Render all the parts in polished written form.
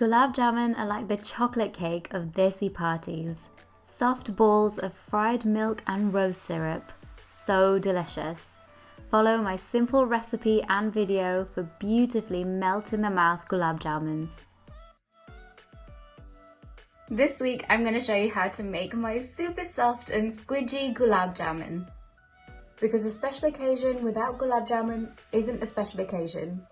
Gulab Jamun are like the chocolate cake of Desi parties. Soft balls of fried milk and rose syrup. So delicious. Follow my simple recipe and video for beautifully melt in the mouth Gulab Jamuns. This week I'm going to show you how to make my super soft and squidgy Gulab Jamun. Because a special occasion without Gulab Jamun isn't a special occasion.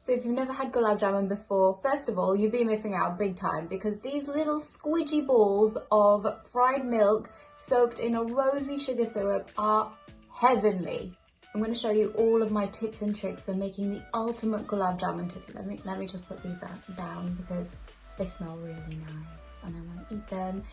So if you've never had Gulab Jamun before, first of all, you'd be missing out big time because these little squidgy balls of fried milk soaked in a rosy sugar syrup are heavenly. I'm going to show you all of my tips and tricks for making the ultimate Gulab Jamun. Let me just put these down because they smell really nice and I want to eat them.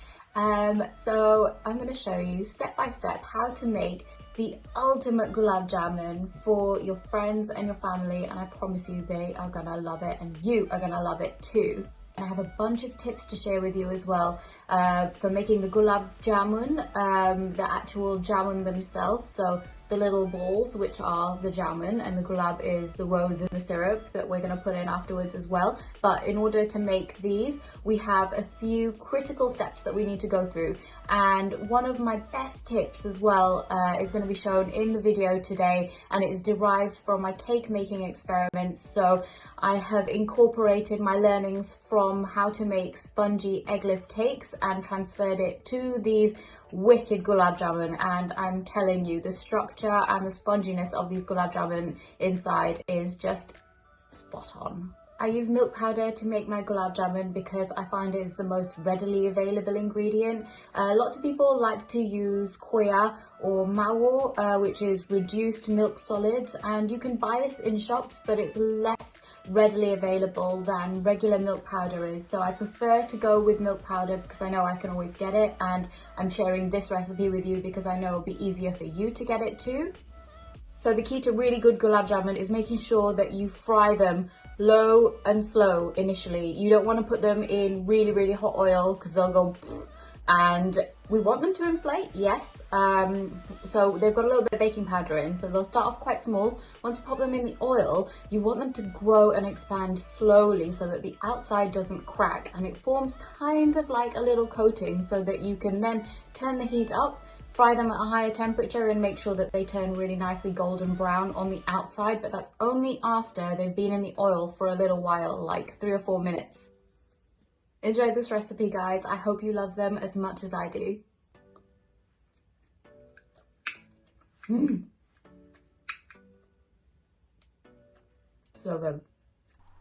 So I'm going to show you step by step how to make the ultimate Gulab Jamun for your friends and your family, and I promise you they are going to love it and you are going to love it too. And I have a bunch of tips to share with you as well for making the Gulab Jamun, the actual jamun themselves. So the little balls, which are the jamun, and the gulab is the rose and the syrup that we're going to put in afterwards as well. But in order to make these, we have a few critical steps that we need to go through. And one of my best tips as well is going to be shown in the video today, and it is derived from my cake making experiments. So I have incorporated my learnings from how to make spongy eggless cakes and transferred it to these wicked Gulab Jamun, and I'm telling you the structure and the sponginess of these Gulab Jamun inside is just spot on. I use milk powder to make my Gulab Jamun because I find it is the most readily available ingredient. Lots of people like to use khoya or mawo, which is reduced milk solids, and you can buy this in shops, but it's less readily available than regular milk powder is. So I prefer to go with milk powder because I know I can always get it, and I'm sharing this recipe with you because I know it'll be easier for you to get it too. So the key to really good Gulab Jamun is making sure that you fry them low and slow initially. You don't want to put them in really, really hot oil because they'll go and we want them to inflate, yes. So they've got a little bit of baking powder in, so they'll start off quite small. Once you pop them in the oil, you want them to grow and expand slowly so that the outside doesn't crack and it forms kind of like a little coating so that you can then turn the heat up, fry them at a higher temperature and make sure that they turn really nicely golden brown on the outside, but that's only after they've been in the oil for a little while, like 3 or 4 minutes. Enjoy this recipe, guys. I hope you love them as much as I do. So good.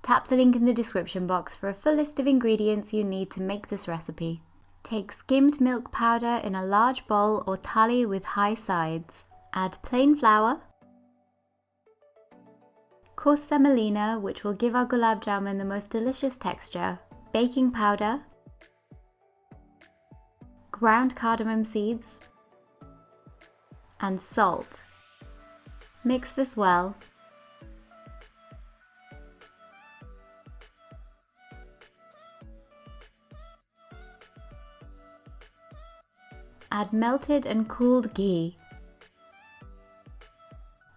Tap the link in the description box for a full list of ingredients you need to make this recipe. Take skimmed milk powder in a large bowl or thali with high sides. Add plain flour, coarse semolina, which will give our Gulab Jamun the most delicious texture, baking powder, ground cardamom seeds, and salt. Mix this well. Add melted and cooled ghee.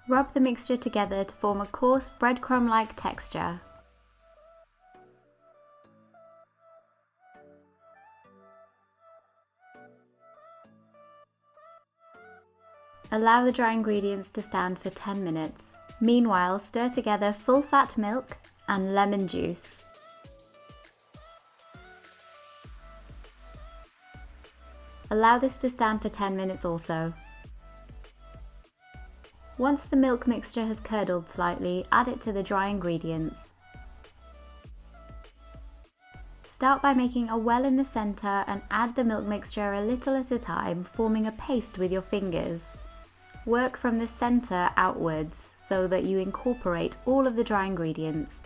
Rub the mixture together to form a coarse breadcrumb-like texture. Allow the dry ingredients to stand for 10 minutes. Meanwhile, stir together full-fat milk and lemon juice. Allow this to stand for 10 minutes also. Once the milk mixture has curdled slightly, add it to the dry ingredients. Start by making a well in the center and add the milk mixture a little at a time, forming a paste with your fingers. Work from the center outwards so that you incorporate all of the dry ingredients.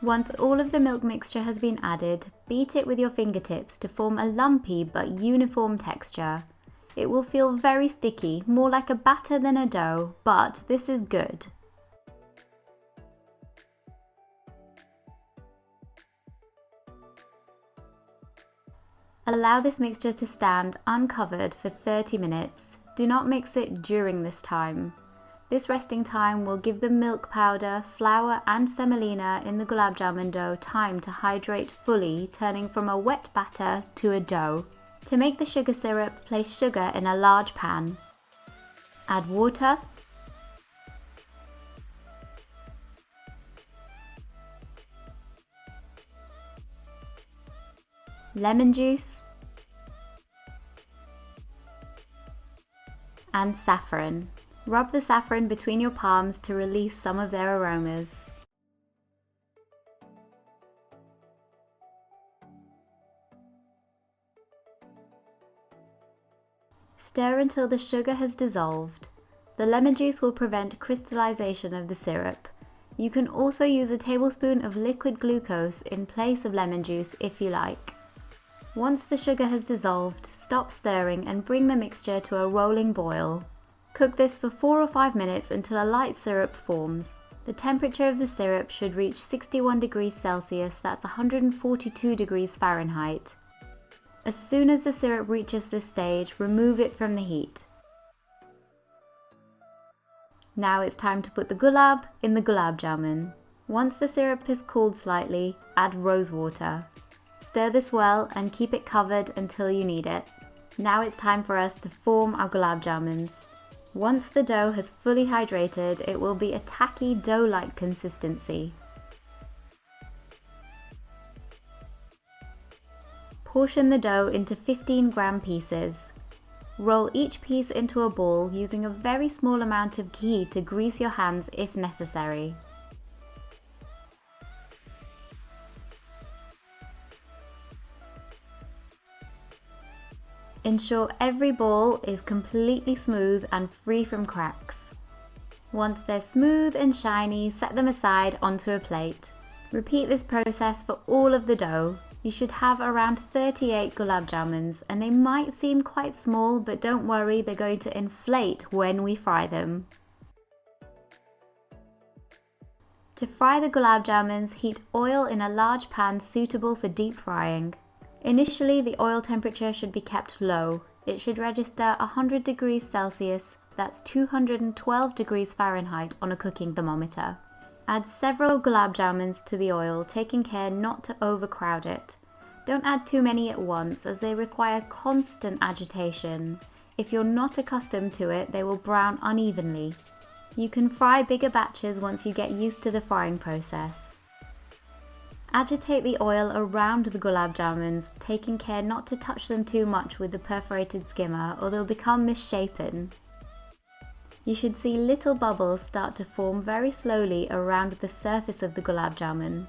Once all of the milk mixture has been added, beat it with your fingertips to form a lumpy but uniform texture. It will feel very sticky, more like a batter than a dough, but this is good. Allow this mixture to stand uncovered for 30 minutes. Do not mix it during this time. This resting time will give the milk powder, flour and semolina in the gulab jamun dough time to hydrate fully, turning from a wet batter to a dough. To make the sugar syrup, place sugar in a large pan. Add water, lemon juice, and saffron. Rub the saffron between your palms to release some of their aromas. Stir until the sugar has dissolved. The lemon juice will prevent crystallization of the syrup. You can also use a tablespoon of liquid glucose in place of lemon juice if you like. Once the sugar has dissolved, stop stirring and bring the mixture to a rolling boil. Cook this for 4 or 5 minutes until a light syrup forms. The temperature of the syrup should reach 61 degrees Celsius, that's 142 degrees Fahrenheit. As soon as the syrup reaches this stage, remove it from the heat. Now it's time to put the gulab in the gulab jamun. Once the syrup has cooled slightly, add rosewater. Stir this well and keep it covered until you need it. Now it's time for us to form our gulab jamuns. Once the dough has fully hydrated, it will be a tacky dough-like consistency. Portion the dough into 15-gram pieces. Roll each piece into a ball using a very small amount of ghee to grease your hands if necessary. Ensure every ball is completely smooth and free from cracks. Once they're smooth and shiny, set them aside onto a plate. Repeat this process for all of the dough. You should have around 38 gulab jamuns, and they might seem quite small, but don't worry, they're going to inflate when we fry them. To fry the gulab jamuns, heat oil in a large pan suitable for deep frying. Initially, the oil temperature should be kept low. It should register 100 degrees Celsius, that's 212 degrees Fahrenheit on a cooking thermometer. Add several gulab jamuns to the oil, taking care not to overcrowd it. Don't add too many at once as they require constant agitation. If you're not accustomed to it, they will brown unevenly. You can fry bigger batches once you get used to the frying process. Agitate the oil around the gulab jamuns, taking care not to touch them too much with the perforated skimmer or they'll become misshapen. You should see little bubbles start to form very slowly around the surface of the gulab jamun.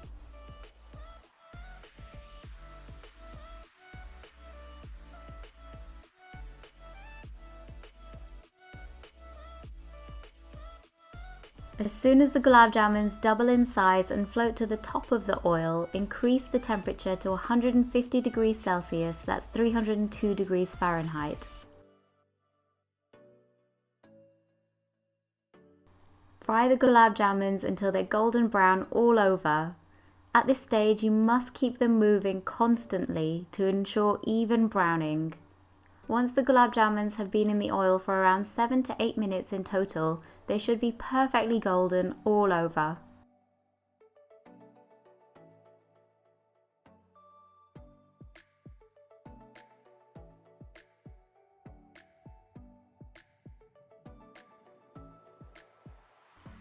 As soon as the gulab jamuns double in size and float to the top of the oil, increase the temperature to 150 degrees Celsius, that's 302 degrees Fahrenheit. Fry the gulab jamuns until they're golden brown all over. At this stage, you must keep them moving constantly to ensure even browning. Once the gulab jamuns have been in the oil for around 7 to 8 minutes in total, they should be perfectly golden all over.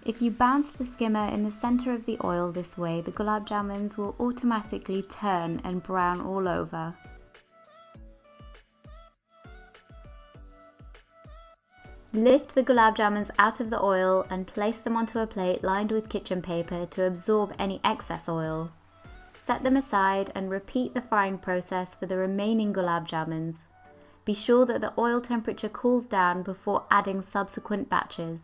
If you bounce the skimmer in the center of the oil this way, the gulab jamuns will automatically turn and brown all over. Lift the gulab jamuns out of the oil and place them onto a plate lined with kitchen paper to absorb any excess oil. Set them aside and repeat the frying process for the remaining gulab jamuns. Be sure that the oil temperature cools down before adding subsequent batches.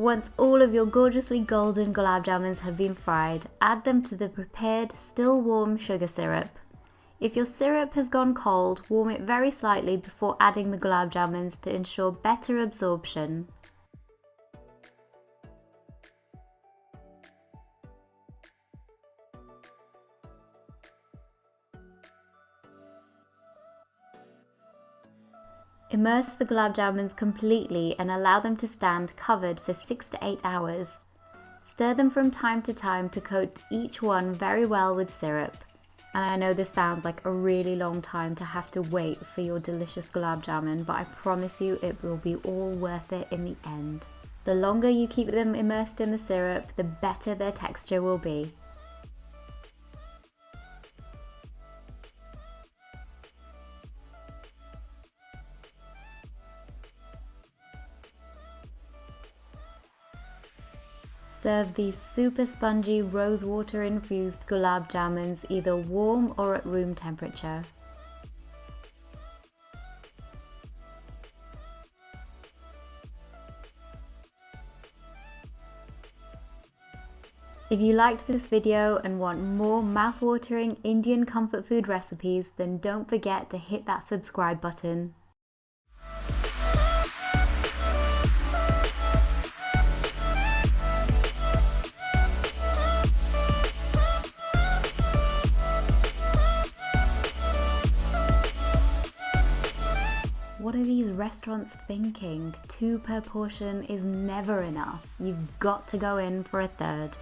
Once all of your gorgeously golden gulab jamuns have been fried, add them to the prepared still warm sugar syrup. If your syrup has gone cold, warm it very slightly before adding the gulab jamuns to ensure better absorption. Immerse the gulab jamuns completely and allow them to stand covered for 6 to 8 hours. Stir them from time to time to coat each one very well with syrup. And I know this sounds like a really long time to have to wait for your delicious gulab jamun, but I promise you it will be all worth it in the end. The longer you keep them immersed in the syrup, the better their texture will be. Serve these super spongy rosewater infused gulab jamuns either warm or at room temperature. If you liked this video and want more mouth-watering Indian comfort food recipes, then don't forget to hit that subscribe button. What are these restaurants thinking? 2 per portion is never enough. You've got to go in for a third.